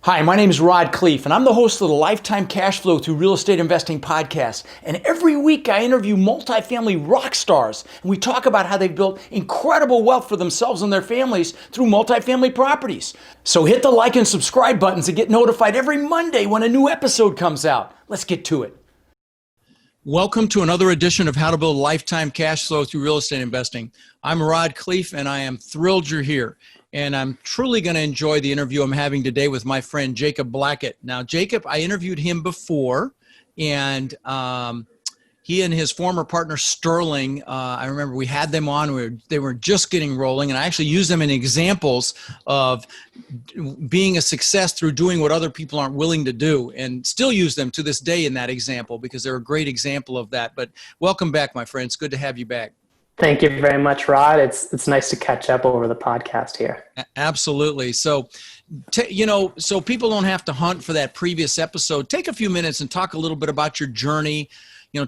Hi, my name is Khleif, and I'm the host of the Lifetime Cash Flow Through Real Estate Investing podcast. And every week I interview multifamily rock stars, and we talk about how they've built incredible wealth for themselves and their families through multifamily properties. So hit the like and subscribe buttons to get notified every Monday when a new episode comes out. Let's get to it. Welcome to another edition of How to Build Lifetime Cash Flow Through Real Estate Investing. I'm Khleif, and I am thrilled you're here. And I'm truly going to enjoy the interview I'm having today with my friend Jacob Blackett. Now, Jacob, I interviewed him before, and he and his former partner Sterling, I remember we had them on. They were just getting rolling, and I actually used them in examples of being a success through doing what other people aren't willing to do, and still use them to this day in that example because they're a great example of that. But welcome back, my friend. It's good to have you back. Thank you very much, Rod. It's nice to catch up over the podcast here. Absolutely. So, so people don't have to hunt for that previous episode. Take a few minutes and talk a little bit about your journey.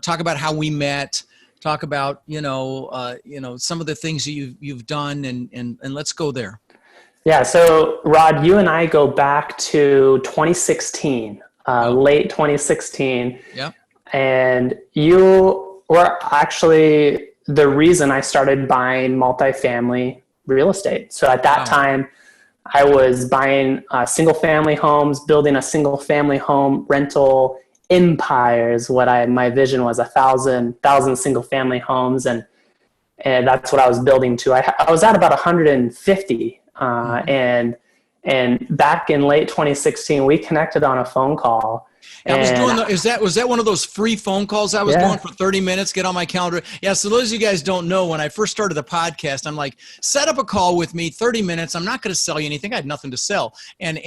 Talk about how we met. Talk about some of the things that you've done, and let's go there. Yeah. So, Rod, you and I go back to 2016, late 2016. Yeah. And you were actually the reason I started buying multifamily real estate. So at that time, I was buying single family homes, building a single family home rental empire is what my vision was, 1,000 single family homes. And that's what I was building to. I was at about 150. And back in late 2016, we connected on a phone call. Was that one of those free phone calls I was doing for 30 minutes, get on my calendar? Yeah, so those of you guys don't know, when I first started the podcast, I'm like, set up a call with me, 30 minutes. I'm not going to sell you anything. I had nothing to sell. And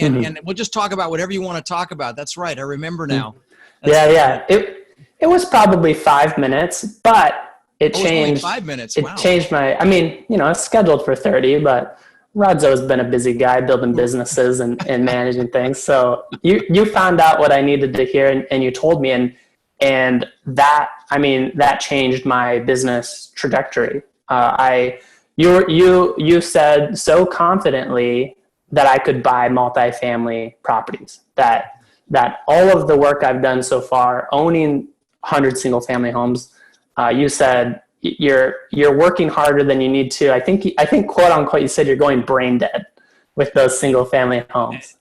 we'll just talk about whatever you want to talk about. That's right. I remember now. It was probably 5 minutes, but it changed. Only 5 minutes. It changed it's scheduled for 30, but Rod's always been a busy guy building businesses and managing things. So you found out what I needed to hear and you told me, and that changed my business trajectory. You said so confidently that I could buy multifamily properties, that all of the work I've done so far, owning 100 single family homes, you said, you're working harder than you need to. I think quote unquote, you said you're going brain dead with those single family homes.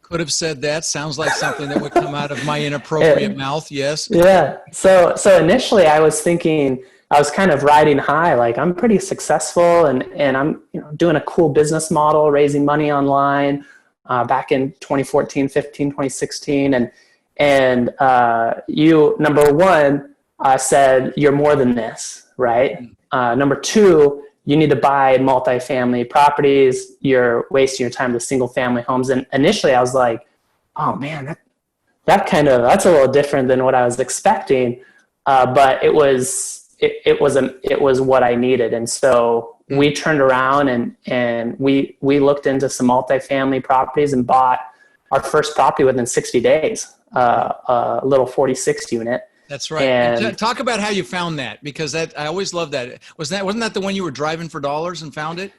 Could have said that. Sounds like something that would come out of my inappropriate mouth. Yes. Yeah. So initially I was thinking, I was kind of riding high, like I'm pretty successful and I'm doing a cool business model, raising money online back in 2014, 15, 2016. And you, number one, said you're more than this. Right. Number two, you need to buy multifamily properties. You're wasting your time with single family homes. And initially I was like, oh man, that's a little different than what I was expecting. But it was what I needed. And so we turned around and we looked into some multifamily properties and bought our first property within 60 days, a little 46 unit. That's right. And talk about how you found that, because I always love that. Wasn't that the one you were driving for dollars and found it?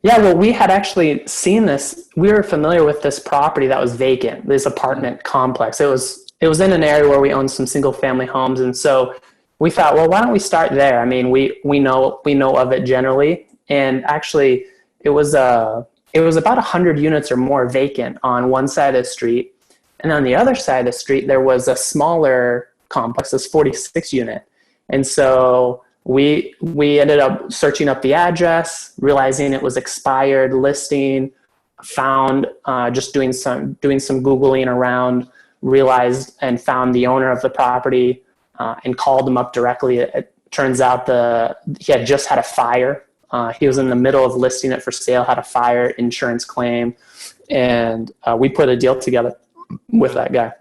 Yeah, well, we had actually seen this. We were familiar with this property that was vacant, this apartment complex. It was in an area where we owned some single family homes. And so we thought, well, why don't we start there? I mean, we know of it generally. And actually it was about 100 units or more vacant on one side of the street. And on the other side of the street, there was a smaller complex, this 46 unit. And so we ended up searching up the address, realizing it was expired listing, found just doing some Googling around, realized and found the owner of the property and called him up directly. It turns out he had just had a fire. He was in the middle of listing it for sale, had a fire insurance claim, and we put a deal together with that guy.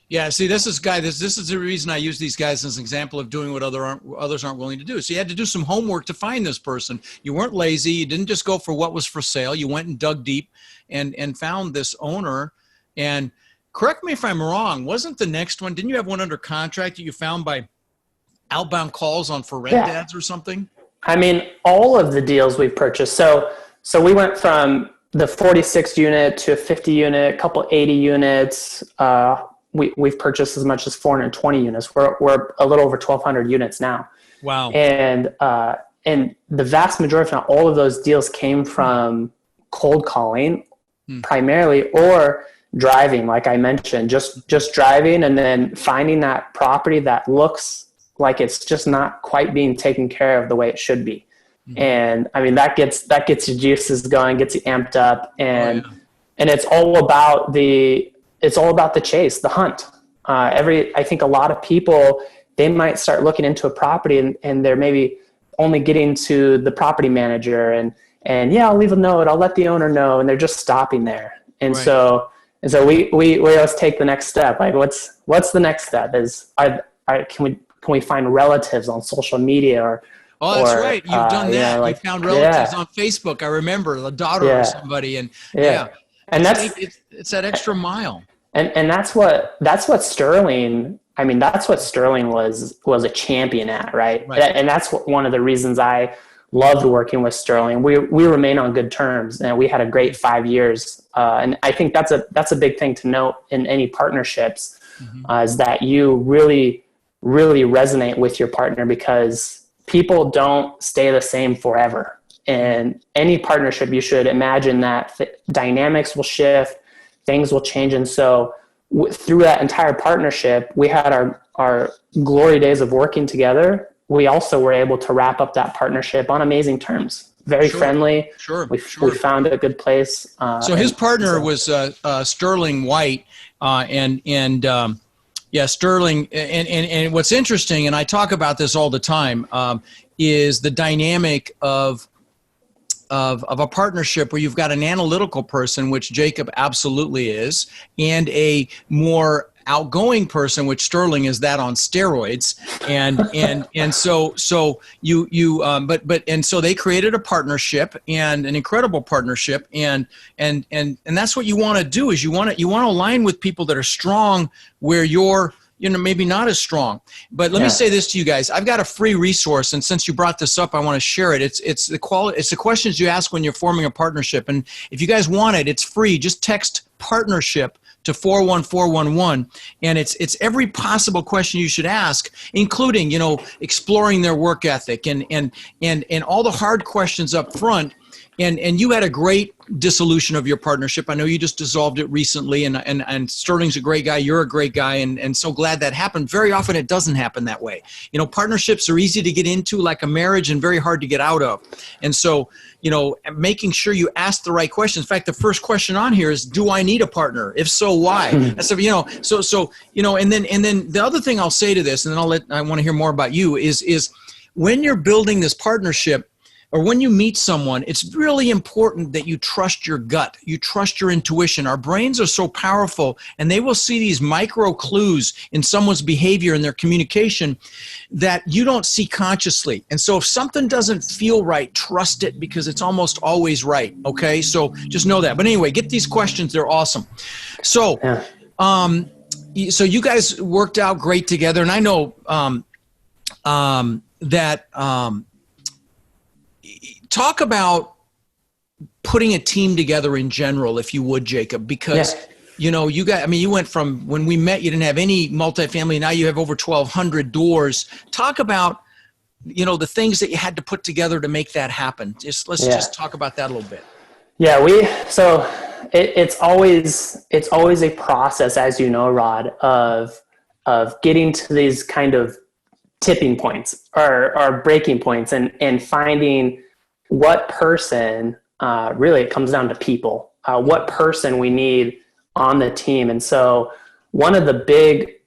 Yeah, see, this is the reason I use these guys as an example of doing what others aren't willing to do. So you had to do some homework to find this person. You weren't lazy. You didn't just go for what was for sale. You went and dug deep and found this owner. And correct me if I'm wrong, wasn't the next one, didn't you have one under contract that you found by outbound calls on for rent ads or something? I mean, all of the deals we've purchased. So we went from the 46 unit to 50 unit, a couple 80 units. We've purchased as much as 420 units. We're a little over 1,200 units now. Wow. And the vast majority, if not all of those deals came from cold calling primarily, or driving, like I mentioned, just driving and then finding that property that looks like it's just not quite being taken care of the way it should be. And I mean, that gets your juices going, gets you amped up, and it's all about the chase, the hunt. I think a lot of people, they might start looking into a property and they're maybe only getting to the property manager and yeah, I'll leave a note, I'll let the owner know, and they're just stopping there. And so we always take the next step. Like what's the next step? Can we find relatives on social media or that's right. You've done that. You found relatives on Facebook. I remember the daughter or somebody, and and it's that extra mile. And that's what Sterling. I mean, that's what Sterling was a champion at, right? And that's one of the reasons I loved working with Sterling. We remain on good terms, and we had a great 5 years. And I think that's a big thing to note in any partnerships, is that you really, really resonate with your partner, because people don't stay the same forever. And any partnership, you should imagine that dynamics will shift, things will change. And so through that entire partnership, we had our glory days of working together. We also were able to wrap up that partnership on amazing terms. Very friendly. We found a good place. So his partner was Sterling White, Sterling. And what's interesting, and I talk about this all the time, is the dynamic of a partnership where you've got an analytical person, which Jacob absolutely is, and a more outgoing person, which Sterling is that on steroids. So they created a partnership, and an incredible partnership. And that's what you want to do, is you want to align with people that are strong where you're, maybe not as strong. But let me say this to you guys. I've got a free resource, and since you brought this up, I want to share it. It's the questions you ask when you're forming a partnership. And if you guys want it, it's free. Just text partnership to 41411, and it's every possible question you should ask, including, exploring their work ethic and all the hard questions up front. And you had a great dissolution of your partnership. I know you just dissolved it recently, and Sterling's a great guy. You're a great guy, and so glad that happened. Very often it doesn't happen that way. Partnerships are easy to get into, like a marriage, and very hard to get out of. And so, making sure you ask the right questions. In fact, the first question on here is, do I need a partner? If so, why? And so, and then the other thing I'll say to this, and then I want to hear more about you, is when you're building this partnership, or when you meet someone, it's really important that you trust your gut. You trust your intuition. Our brains are so powerful, and they will see these micro clues in someone's behavior and their communication that you don't see consciously. And so if something doesn't feel right, trust it, because it's almost always right. Okay, so just know that. But anyway, get these questions. They're awesome. So, so you guys worked out great together, and I know that. Talk about putting a team together in general, if you would, Jacob, because, you went from when we met, you didn't have any multifamily. Now you have over 1,200 doors. Talk about, the things that you had to put together to make that happen. Let's just talk about that a little bit. Yeah, it's always a process, as you know, Rod, of getting to these kind of tipping points or breaking points and finding what person, really it comes down to people, what person we need on the team. And so one of the big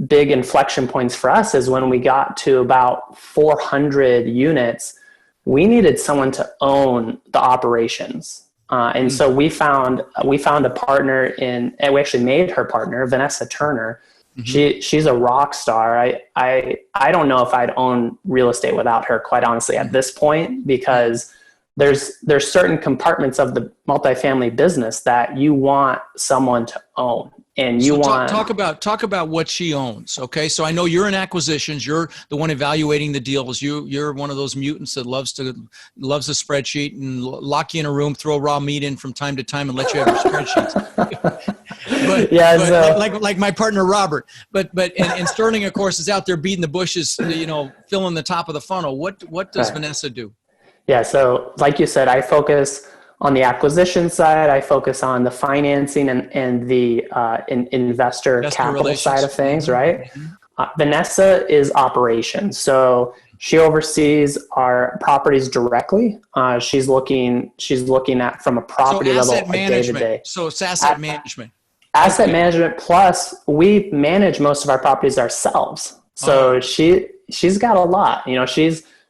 inflection points for us is when we got to about 400 units, we needed someone to own the operations. And so we found a partner and we actually made her partner, Vanessa Turner. She's a rock star. I don't know if I'd own real estate without her, quite honestly, at this point, because there's certain compartments of the multifamily business that you want someone to own. And you want talk about what she owns. Okay. So I know you're in acquisitions. You're the one evaluating the deals. You're one of those mutants that loves a spreadsheet and lock you in a room, throw raw meat in from time to time and let you have your spreadsheets. Like my partner, Robert, and Sterling, of course, is out there beating the bushes, filling the top of the funnel. What does Vanessa do? Yeah. So like you said, I focus on the acquisition side. I focus on the financing and the investor capital side of things, right? Vanessa is operations. So she oversees our properties directly. She's looking at from a property level, a day-to-day. So it's asset management. Asset management, plus we manage most of our properties ourselves. So she's got a lot.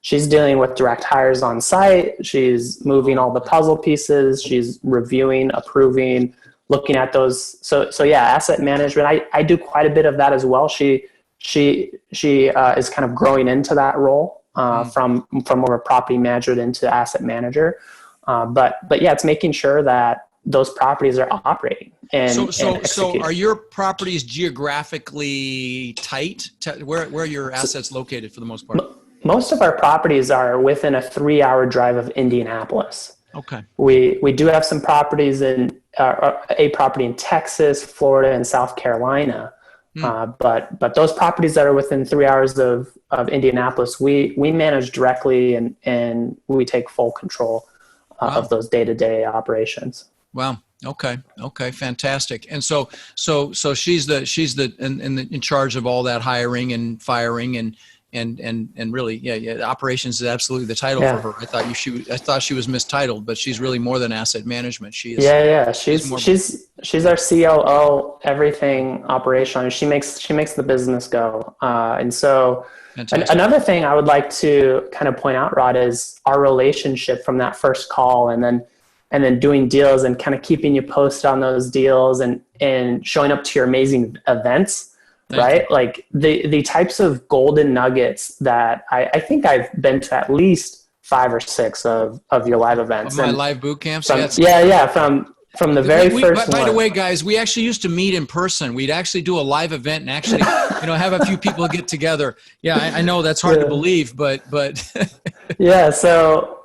She's dealing with direct hires on site. She's moving all the puzzle pieces. She's reviewing, approving, looking at those. So yeah, asset management. I do quite a bit of that as well. She is kind of growing into that role from more of a property manager into asset manager. But yeah, it's making sure that those properties are operating. So are your properties geographically tight? Where are your assets located for the most part? Most of our properties are within a 3-hour drive of Indianapolis. Okay. We do have some properties a property in Texas, Florida, and South Carolina. But those properties that are within 3 hours of Indianapolis, we manage directly and we take full control of those day-to-day operations. Wow. Okay. Fantastic. And so she's in charge of all that hiring and firing and really, operations is absolutely the title for her. I thought she was mistitled, but she's really more than asset management. She is. She's our COO, everything operational. She makes the business go. And so another thing I would like to kind of point out, Rod, is our relationship from that first call and then doing deals and kind of keeping you posted on those deals and showing up to your amazing events. Right? Like the types of golden nuggets that I think I've been to at least 5 or 6 of your live events. My live boot camps? From the very first one. By the way, guys, we actually used to meet in person. We'd actually do a live event and actually, have a few people get together. Yeah, I know that's hard to believe, but. Yeah. So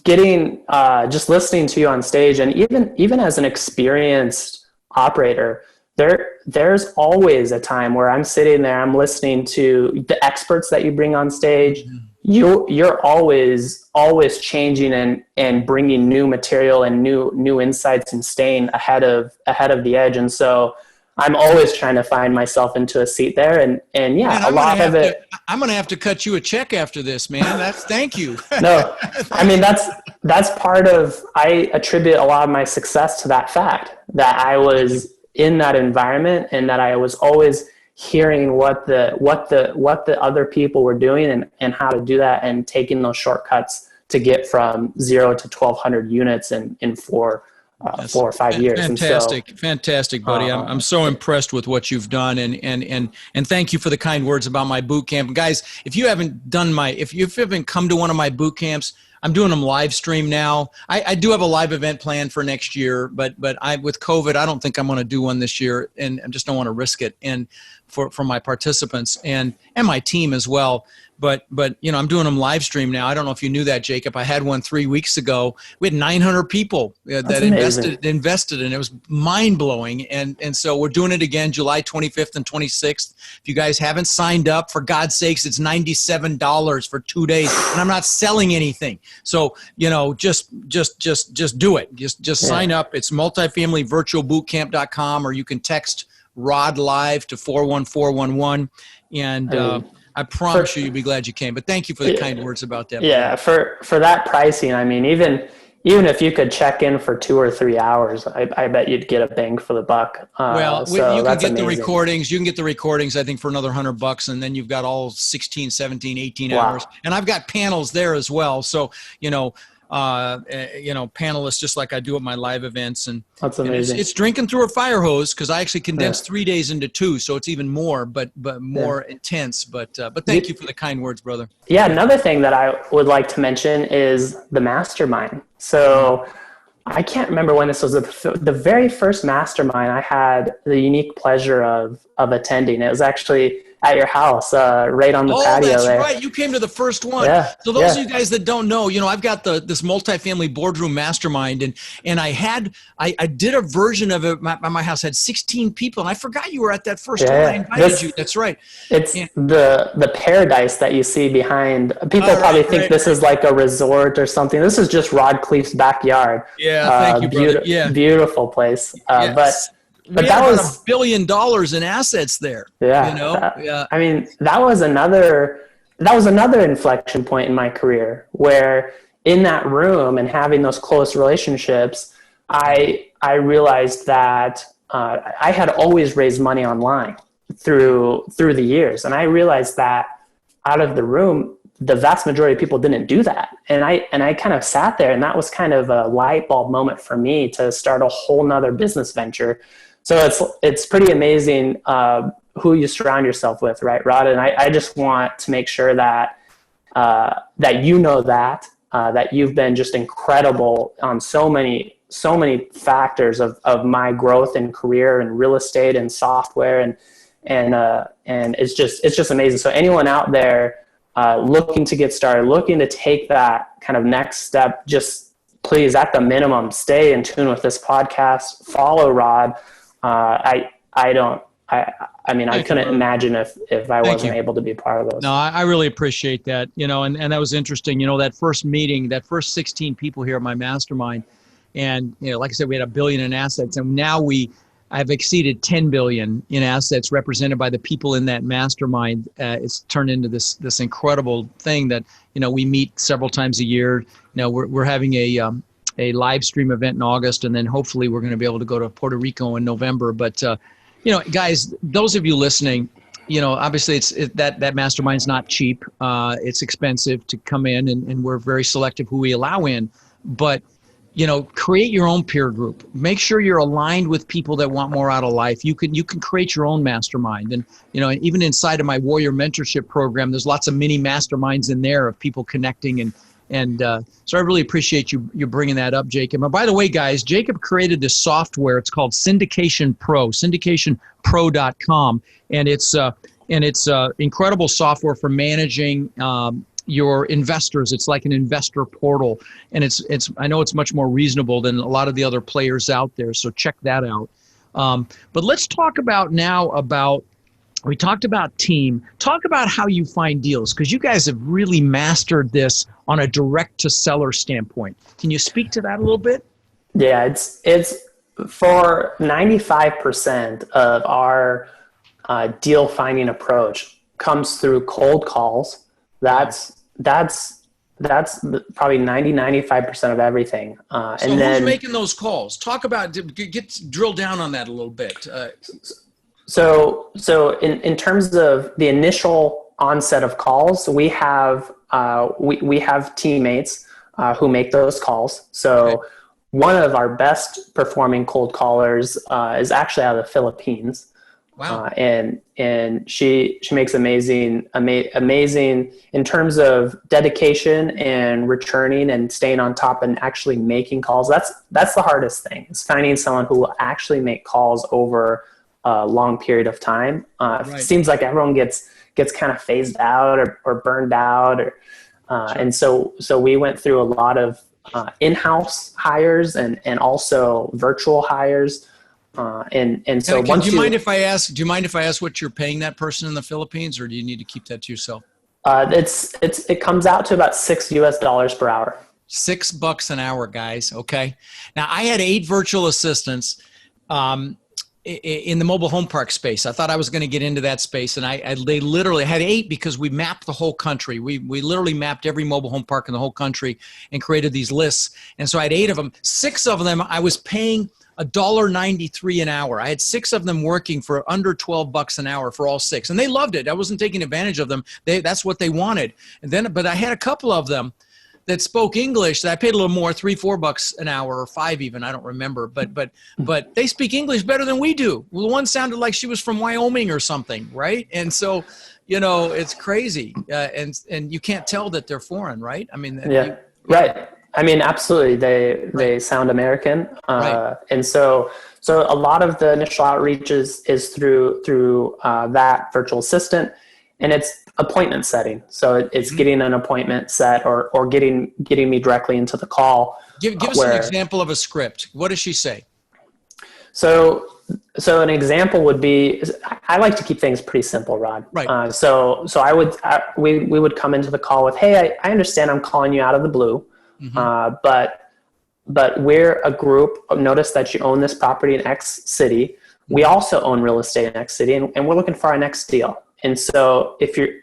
getting, just listening to you on stage and even as an experienced operator, there's always a time where I'm sitting there, I'm listening to the experts that you bring on stage. You're always changing and bringing new material and new insights and staying ahead of the edge. And so I'm always trying to find myself into a seat there. And man, a lot of it. I'm going to have to cut you a check after this, man. Thank you. No, I mean, that's part of, I attribute a lot of my success to that fact that I was in that environment and that I was always hearing what the other people were doing and how to do that and taking those shortcuts to get from 0 to 1,200 units in 4 or 5 years. Fantastic, buddy. I'm so impressed with what you've done and thank you for the kind words about my boot camp. Guys, if you haven't come to one of my boot camps, I'm doing them live stream now. I do have a live event planned for next year, but with COVID, I don't think I'm going to do one this year, and I just don't want to risk it. And for my participants and my team as well. But I'm doing them live stream now. I don't know if you knew that, Jacob. I had one 3 weeks ago. We had 900 people that invested, and it was mind blowing. And so we're doing it again, July 25th and 26th. If you guys haven't signed up, for God's sakes, it's $97 for 2 days, and I'm not selling anything. So just do it. Just sign up. It's multifamilyvirtualbootcamp.com, or you can text Rod Live to 41411, and I promise you'll be glad you came. But thank you for the kind words about that. Yeah, for that pricing, I mean, even if you could check in for 2 or 3 hours, I bet you'd get a bang for the buck. You can get the recordings. You can get the recordings, I think, for another $100, and then you've got all 16, 17, 18 hours. And I've got panels there as well. So, panelists, just like I do at my live events. And That's amazing. And it's drinking through a fire hose, because I actually condensed 3 days into 2, so it's even more, but more intense. But thank you for the kind words, brother. Yeah, another thing that I would like to mention is the mastermind. So I can't remember when this was. The very first mastermind I had the unique pleasure of attending. It was actually at your house, right on the patio that's there. right. You came to the first one. Yeah, So those of you guys that don't know, I've got this multifamily boardroom mastermind, and I did a version of it. My house had 16 people, and I forgot you were at that first one. I invited you. That's right. It's the paradise that you see behind. People probably think this is like a resort or something. This is just Rod Khleif's backyard. Yeah, thank you, brother. Beautiful place. But that was $1 was billion in assets there. Yeah. I mean, that was another inflection point in my career, where in that room and having those close relationships, I realized that I had always raised money online through the years. And I realized that out of the room, the vast majority of people didn't do that. And I kind of sat there, and that was kind of a light bulb moment for me to start a whole nother business venture. So it's pretty amazing who you surround yourself with, right, Rod? And I just want to make sure that that you've been just incredible on so many factors of my growth and career and real estate and software and it's just amazing. So anyone out there looking to get started, looking to take that kind of next step, just please, at the minimum, stay in tune with this podcast, follow Rod. I couldn't imagine if I wasn't able to be part of those. No, I really appreciate that, and that was interesting. That first meeting, that first 16 people here at my mastermind, and like I said, we had $1 billion in assets, and now I've exceeded 10 billion in assets represented by the people in that mastermind. It's turned into this incredible thing that we meet several times a year. We're having a live stream event in August, and then hopefully we're going to be able to go to Puerto Rico in November. But guys, those of you listening, obviously that mastermind's not cheap. It's expensive to come in, and we're very selective who we allow in. But create your own peer group. Make sure you're aligned with people that want more out of life. You can create your own mastermind. And, even inside of my Warrior Mentorship Program, there's lots of mini masterminds in there of people connecting. And so I really appreciate you bringing that up, Jacob. And by the way, guys, Jacob created this software. It's called Syndication Pro, syndicationpro.com. And it's incredible software for managing your investors. It's like an investor portal, and I know it's much more reasonable than a lot of the other players out there. So check that out. But let's talk we talked about team. Talk about how you find deals, because you guys have really mastered this on a direct to seller standpoint. Can you speak to that a little bit? Yeah, it's for 95% of our deal finding approach comes through cold calls. That's probably 95% of everything. So who's making those calls? Talk about, drill down on that a little bit. So in terms of the initial onset of calls, we have teammates who make those calls. So one of our best performing cold callers is actually out of the Philippines. Wow. And she makes amazing in terms of dedication and returning and staying on top and actually making calls. That's the hardest thing, is finding someone who will actually make calls over a long period of time. It seems like everyone gets kind of phased out or burned out, and so we went through a lot of in-house hires and also virtual hires. And so do you mind if I ask what you're paying that person in the Philippines, or do you need to keep that to yourself? It comes out to about $6 per hour. $6 an hour, guys. Okay. Now I had 8 virtual assistants, in the mobile home park space. I thought I was going to get into that space, and they literally had 8 because we mapped the whole country. We literally mapped every mobile home park in the whole country and created these lists. And so I had 8 of them. 6 of them I was paying $1.93 an hour. I had 6 of them working for under $12 an hour for all 6, and they loved it. I wasn't taking advantage of them. That's what they wanted. But I had a couple of them that spoke English that I paid a little more, $3-4 an hour or $5 even, I don't remember, but they speak English better than we do. Well, the one sounded like she was from Wyoming or something, right? And so, it's crazy, and you can't tell that they're foreign, right? I mean, right. I mean, absolutely, they sound American, right. And so a lot of the initial outreach is through that virtual assistant, and it's appointment setting. So it's getting an appointment set or getting me directly into the call. Give us an example of a script. What does she say? So an example would be, I like to keep things pretty simple, Rod. Right. So we would come into the call with, hey, I understand I'm calling you out of the blue, but we're a group. Notice that you own this property in X city. We also own real estate in X city, and we're looking for our next deal. And so if you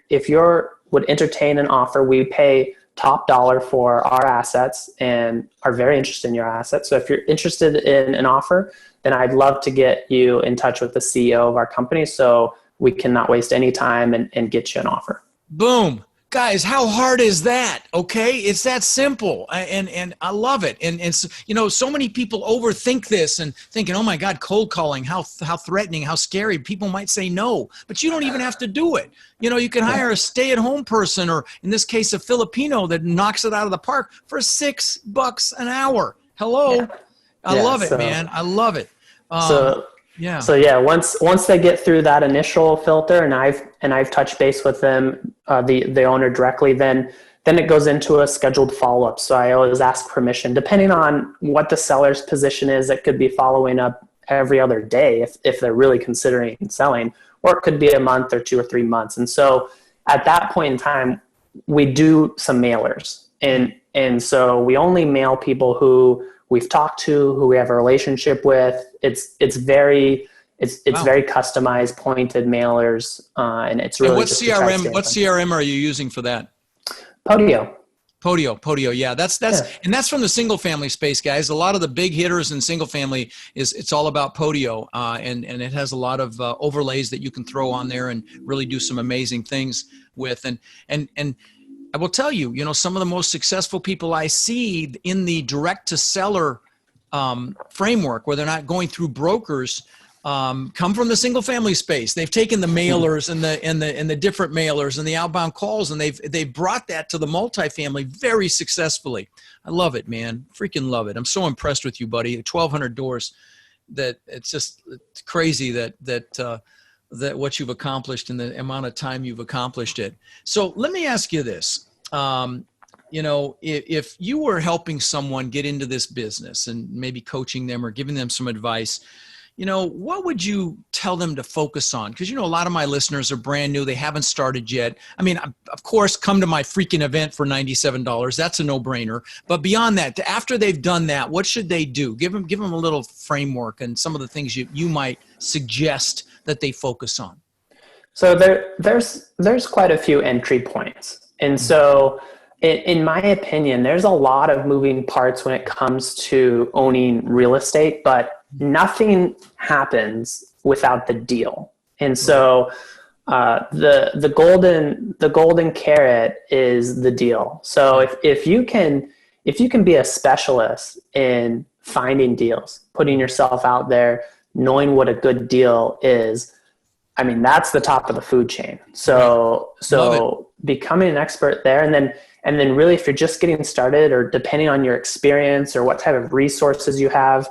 would entertain an offer, we pay top dollar for our assets and are very interested in your assets. So if you're interested in an offer, then I'd love to get you in touch with the CEO of our company so we can not waste any time and get you an offer. Boom. Guys, how hard is that? Okay. It's that simple. And I love it. And so many people overthink this and thinking, oh my God, cold calling, how threatening, how scary. People might say no, but you don't even have to do it. You can hire a stay-at-home person, or in this case, a Filipino that knocks it out of the park for $6 an hour. Hello. Yeah. I love it, man. I love it. Once they get through that initial filter and I've touched base with them, the owner directly, then it goes into a scheduled follow-up. So I always ask permission, depending on what the seller's position is. It could be following up every other day if they're really considering selling, or it could be a month or 2 or 3 months. And so at that point in time, we do some mailers, and so we only mail people who we've talked to, who we have a relationship with. It's very customized, pointed mailers, and it's really. And what CRM are you using for that? Podio. Yeah, that's and that's from the single family space, guys. A lot of the big hitters in single family it's all about Podio, and it has a lot of overlays that you can throw on there and really do some amazing things with. And I will tell you, some of the most successful people I see in the direct to seller framework, where they're not going through brokers, come from the single family space. They've taken the mailers and the different mailers and the outbound calls, and they've brought that to the multifamily very successfully. I love it, man. Freaking love it. I'm so impressed with you, buddy. 1,200 doors. That it's crazy that what you've accomplished and the amount of time you've accomplished it. So let me ask you this. If you were helping someone get into this business and maybe coaching them or giving them some advice, what would you tell them to focus on? Because, a lot of my listeners are brand new. They haven't started yet. I mean, of course, come to my freaking event for $97. That's a no-brainer. But beyond that, after they've done that, what should they do? Give them a little framework and some of the things you might suggest that they focus on. So there's quite a few entry points. And so in my opinion, there's a lot of moving parts when it comes to owning real estate, but nothing happens without the deal. And so the golden carrot is the deal. So if you can be a specialist in finding deals, putting yourself out there, knowing what a good deal is, I mean, that's the top of the food chain. So becoming an expert there, and then really, if you're just getting started, or depending on your experience or what type of resources you have,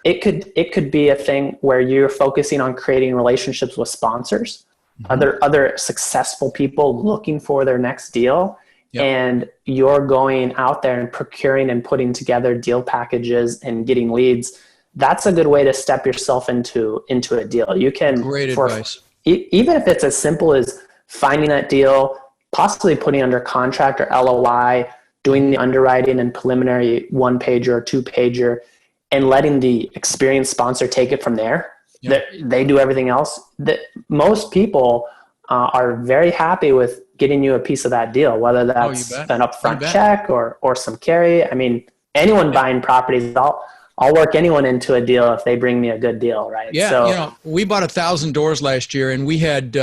it could be a thing where you're focusing on creating relationships with sponsors, other successful people looking for their next deal. Yep. And you're going out there and procuring and putting together deal packages and getting leads. That's a good way to step yourself into a deal. You can, great advice. Even if it's as simple as finding that deal, possibly putting under contract or LOI, doing the underwriting and preliminary 1-pager or 2-pager, and letting the experienced sponsor take it from there. Yep. They do everything else. Most people are very happy with getting you a piece of that deal, whether that's an upfront check or some carry. I mean, anyone buying properties, I'll work anyone into a deal if they bring me a good deal, right? Yeah, we bought 1,000 doors last year, and we had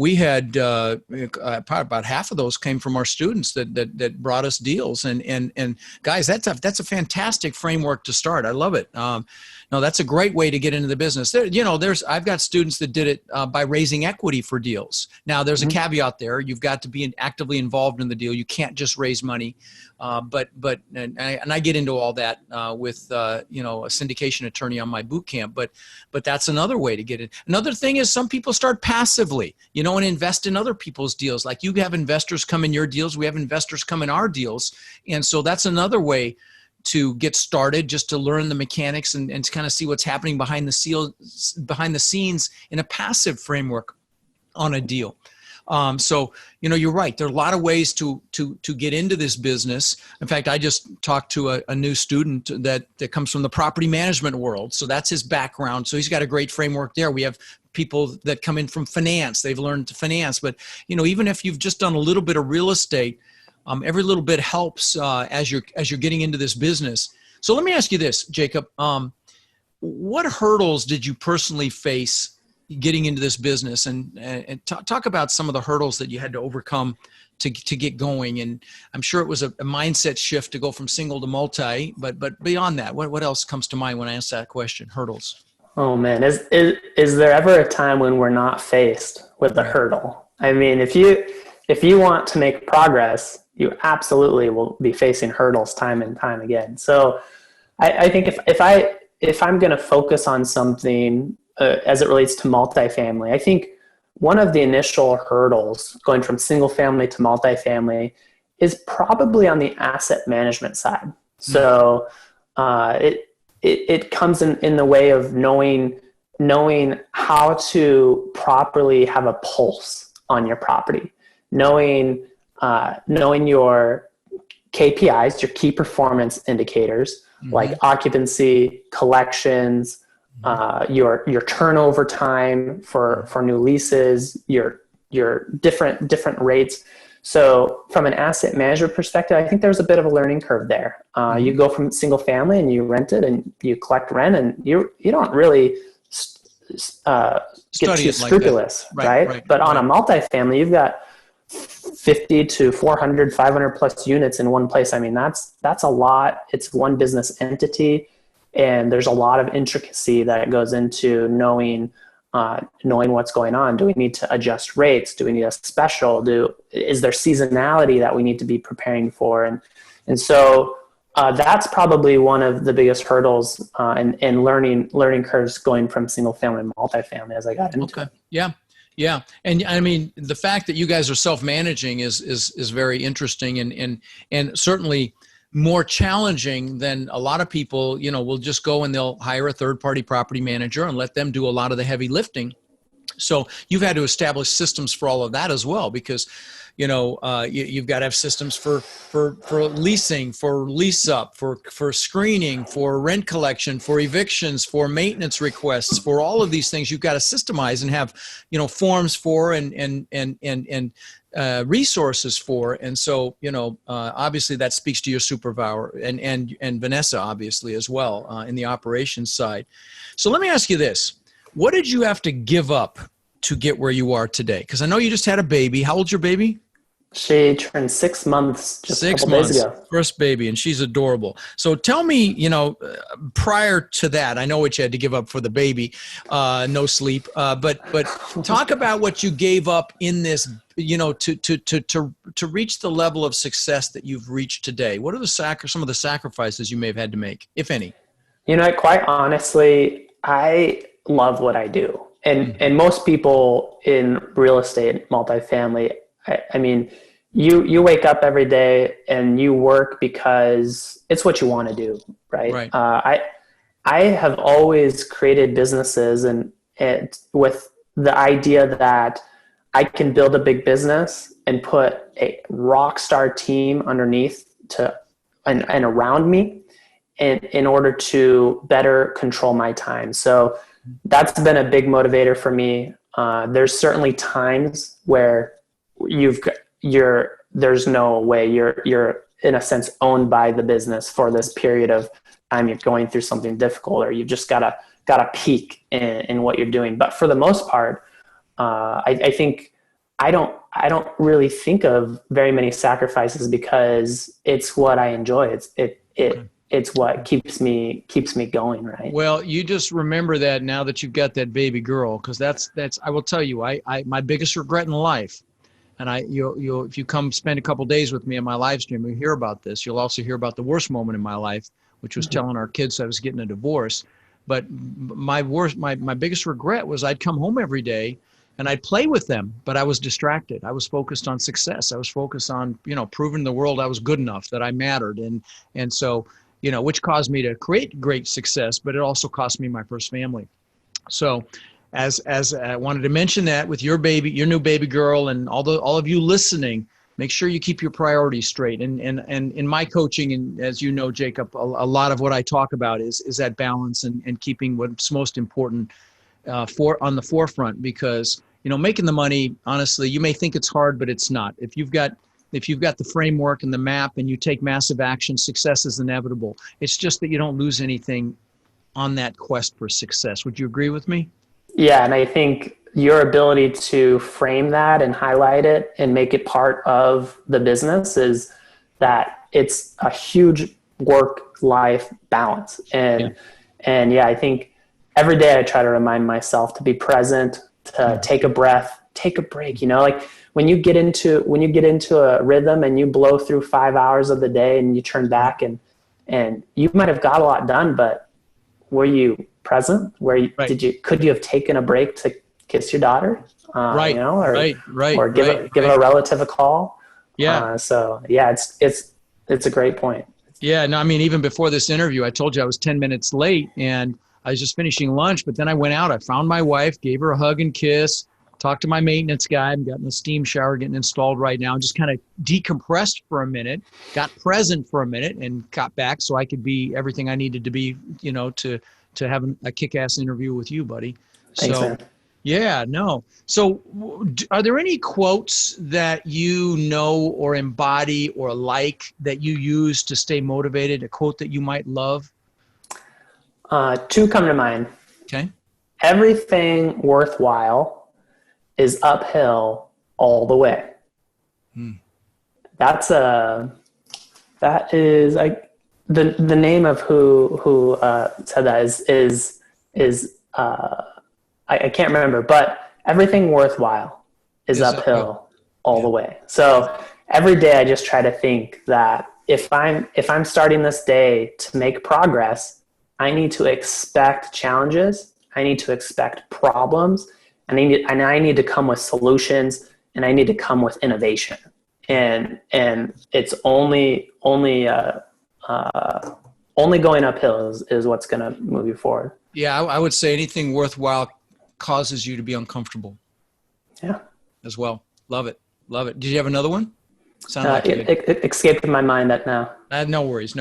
we had probably about half of those came from our students that brought us deals. And guys, that's a fantastic framework to start. I love it. No, that's a great way to get into the business. I've got students that did it by raising equity for deals. Now, there's a caveat there. You've got to be actively involved in the deal. You can't just raise money. But I get into all that with a syndication attorney on my boot camp. But that's another way to get it. Another thing is some people start passively, and invest in other people's deals. Like you have investors come in your deals, we have investors come in our deals, and so that's another way to get started, just to learn the mechanics and to kind of see what's happening behind the scenes in a passive framework on a deal. So, you're right. There are a lot of ways to get into this business. In fact, I just talked to a new student that comes from the property management world. So that's his background. So he's got a great framework there. We have people that come in from finance. They've learned to finance. But, even if you've just done a little bit of real estate, every little bit helps as you're getting into this business. So let me ask you this, Jacob. What hurdles did you personally face getting into this business, and talk about some of the hurdles that you had to overcome to get going? And I'm sure it was a mindset shift to go from single to multi, but beyond that, what else comes to mind when I ask that question? Hurdles. Oh man, is there ever a time when we're not faced with a hurdle? I mean, if you want to make progress, you absolutely will be facing hurdles time and time again. So I think if I'm going to focus on something as it relates to multifamily, I think one of the initial hurdles going from single family to multifamily is probably on the asset management side. So it comes in the way of knowing how to properly have a pulse on your property, knowing your KPIs, your key performance indicators, like occupancy, collections, your turnover time for new leases, your different rates. So from an asset management perspective, I think there's a bit of a learning curve there. You go from single family and you rent it and you collect rent, and you don't really get too scrupulous, right? But on a multifamily, you've got 50 to 400, 500 plus units in one place. I mean, that's a lot. It's one business entity, and there's a lot of intricacy that goes into knowing what's going on. Do we need to adjust rates? Do we need a special? Is there seasonality that we need to be preparing for? And so that's probably one of the biggest hurdles in learning curves going from single family to multifamily as I got into it. Yeah. And I mean, the fact that you guys are self-managing is very interesting and certainly more challenging than a lot of people, will just go and they'll hire a third-party property manager and let them do a lot of the heavy lifting. So you've had to establish systems for all of that as well, because you've got to have systems for leasing, for lease up, for screening, for rent collection, for evictions, for maintenance requests, for all of these things. You've got to systemize and have forms for and resources for. And so obviously that speaks to your supervisor and Vanessa obviously as well in the operations side. So let me ask you this. What did you have to give up to get where you are today? Because I know you just had a baby. How old's your baby? She turned 6 months just a couple days ago. First baby, and she's adorable. So tell me, prior to that, I know what you had to give up for the baby, no sleep, but talk about what you gave up in this, to reach the level of success that you've reached today. What are some of the sacrifices you may have had to make, if any? Quite honestly, I love what I do. And most people in real estate, multifamily, I mean, you wake up every day and you work because it's what you want to do, right? I have always created businesses and with the idea that I can build a big business and put a rock star team underneath and around me in order to better control my time. So that's been a big motivator for me. There's certainly times where there's no way you're in a sense owned by the business for this period of time. You're going through something difficult, or you've just got to peak in what you're doing. But for the most part, I think I don't really think of very many sacrifices because it's what I enjoy. It's what keeps me going, right? Well, you just remember that now that you've got that baby girl, because that's I will tell you, I my biggest regret in life, and you'll if you come spend a couple days with me on my live stream, you'll hear about this. You'll also hear about the worst moment in my life, which was telling our kids I was getting a divorce. But my biggest regret was I'd come home every day and I'd play with them, but I was distracted. I was focused on success. I was focused on, proving the world I was good enough, that I mattered. And so, which caused me to create great success, but it also cost me my first family. So as I wanted to mention that with your new baby girl, and all of you listening, make sure you keep your priorities straight. And in my coaching, and as you know, Jacob, a lot of what I talk about is that balance and keeping what's most important on the forefront, because making the money, honestly, you may think it's hard, but it's not. If you've got the framework and the map and you take massive action, success is inevitable. It's just that you don't lose anything on that quest for success. Would you agree with me? Yeah, and I think your ability to frame that and highlight it and make it part of the business is that it's a huge work-life balance. And yeah, I think every day I try to remind myself to be present, to take a breath, take a break. Like when you get into a rhythm and you blow through 5 hours of the day and you turn back and you might have got a lot done, but were you present? Could you have taken a break to kiss your daughter? Or give a relative a call. Yeah. So yeah, it's a great point. Yeah. No, I mean, even before this interview, I told you I was 10 minutes late and I was just finishing lunch, but then I went out, I found my wife, gave her a hug and kiss, talked to my maintenance guy. I'm getting a steam shower getting installed right now. Just kind of decompressed for a minute, got present for a minute, and got back so I could be everything I needed to be, to have a kick-ass interview with you, buddy. Thanks, so, man. Yeah, no. So are there any quotes that or embody or like that you use to stay motivated, a quote that you might love? Two come to mind. Okay. Everything worthwhile is uphill all the way. That is like the name of who said that is I can't remember, but everything worthwhile is uphill all the way. So every day I just try to think that if I'm starting this day to make progress, I need to expect challenges. I need to expect problems. And I need to come with solutions, and I need to come with innovation. And it's only going uphill is what's going to move you forward. Yeah, I would say anything worthwhile causes you to be uncomfortable. Yeah. As well. Love it. Love it. Did you have another one? It escaped my mind that now. No worries.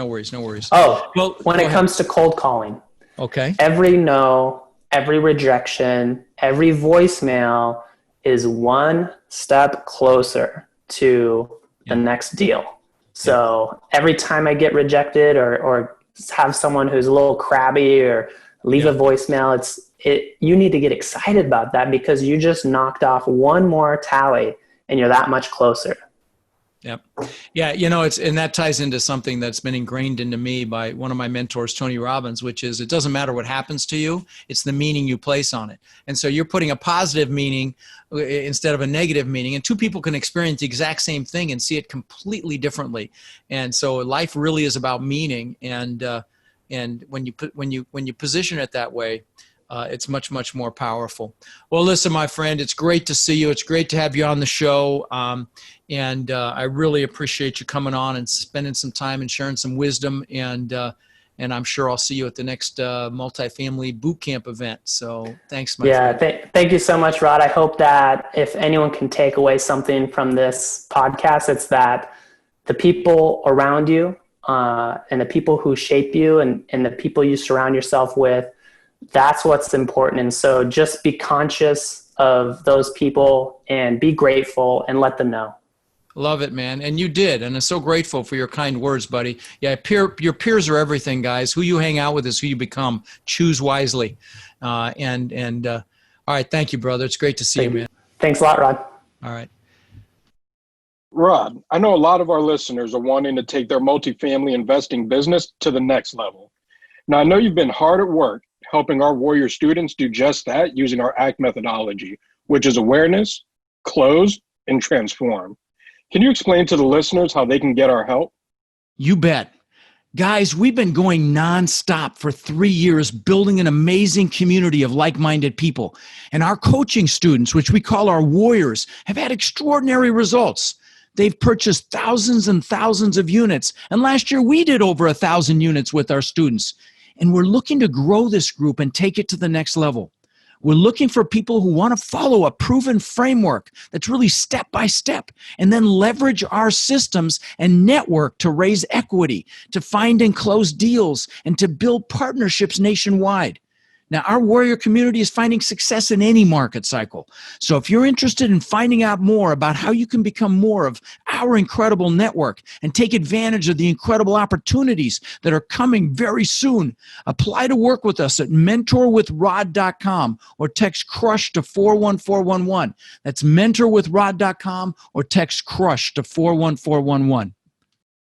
Oh, well, when it comes to cold calling. Okay. Every no, every rejection, every voicemail is one step closer to the next deal. So every time I get rejected or have someone who's a little crabby or leave a voicemail, you need to get excited about that because you just knocked off one more tally and you're that much closer. Yep. Yeah. And that ties into something that's been ingrained into me by one of my mentors, Tony Robbins, which is it doesn't matter what happens to you. It's the meaning you place on it. And so you're putting a positive meaning instead of a negative meaning, and two people can experience the exact same thing and see it completely differently. And so life really is about meaning. And when you position it that way, it's much, much more powerful. Well, listen, my friend, it's great to see you. It's great to have you on the show. And I really appreciate you coming on and spending some time and sharing some wisdom. And I'm sure I'll see you at the next Multifamily Bootcamp event. So thanks, my friend. Thank you so much, Rod. I hope that if anyone can take away something from this podcast, it's that the people around you and the people who shape you and the people you surround yourself with, that's what's important. And so just be conscious of those people and be grateful and let them know. Love it, man. And you did. And I'm so grateful for your kind words, buddy. Yeah, your peers are everything, guys. Who you hang out with is who you become. Choose wisely. All right. Thank you, brother. It's great to see you, man. Thanks a lot, Rod. All right. Rod, I know a lot of our listeners are wanting to take their multifamily investing business to the next level. Now, I know you've been hard at work helping our Warrior students do just that using our ACT methodology, which is awareness, close, and transform. Can you explain to the listeners how they can get our help? You bet. Guys, we've been going nonstop for 3 years, building an amazing community of like-minded people. And our coaching students, which we call our warriors, have had extraordinary results. They've purchased thousands and thousands of units. And last year, we did over 1,000 units with our students. And we're looking to grow this group and take it to the next level. We're looking for people who want to follow a proven framework that's really step by step, and then leverage our systems and network to raise equity, to find and close deals, and to build partnerships nationwide. Now, our warrior community is finding success in any market cycle. So if you're interested in finding out more about how you can become more of our incredible network and take advantage of the incredible opportunities that are coming very soon, apply to work with us at mentorwithrod.com or text CRUSH to 41411. That's mentorwithrod.com or text CRUSH to 41411.